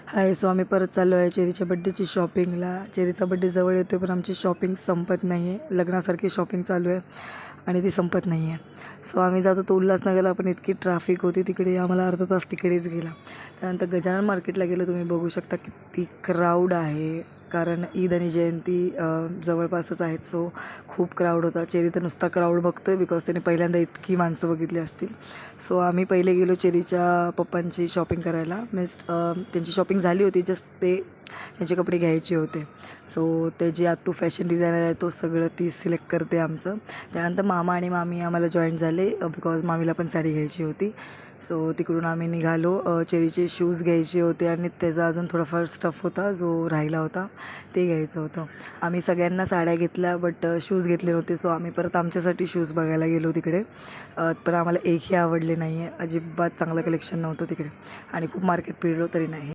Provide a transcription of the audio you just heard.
हाय, so आम्ही परत चाललो आहे चेरीच्या बड्डेची शॉपिंगला. चेरीचा बड्डे जवळ येतो पण आमची शॉपिंग संपत नाही आहे. लग्नासारखी शॉपिंग चालू आहे आणि ती संपत नाही आहे. सो आम्ही जात होतो उल्हासनगरला, पण इतकी ट्रॅफिक होती तिकडे, आम्हाला अर्धा तास तिकडेच गेला. त्यानंतर गजानन मार्केटला गेलो. तुम्ही बघू शकता किती क्राऊड आहे, कारण ईद आणि जयंती जवळपासच आहेत. सो खूप क्राऊड होता. चेरी तर नुसता क्राऊड बघतो आहे, बिकॉज त्याने पहिल्यांदा इतकी माणसं बघितली असतील. सो आम्ही पहिले गेलो चेरीच्या पप्पांची शॉपिंग करायला. मीन्स त्यांची शॉपिंग झाली होती, जस्ट ते त्यांचे कपडे घ्यायचे होते. सो ते जे आत्तू फॅशन डिझायनर आहे तो सगळं ती सिलेक्ट करते आमचं. त्यानंतर मामा आणि मामी आम्हाला जॉईन झाले, बिकॉज मामीला पण साडी घ्यायची होती. सो तिकडून आम्ही निघालो. चेरीचे शूज घ्यायचे होते आणि त्याचा अजून थोडाफार स्टफ होता जो राहिला होता, ते घ्यायचं होतं. आम्ही सगळ्यांना साड्या घेतल्या, बट शूज घेतले नव्हते. सो आम्ही परत आमच्यासाठी शूज बघायला गेलो तिकडे. पण आम्हाला एकही आवडले नाही आहे. अजिबात चांगलं कलेक्शन नव्हतं तिकडे आणि खूप मार्केट फिरलो तरी नाही.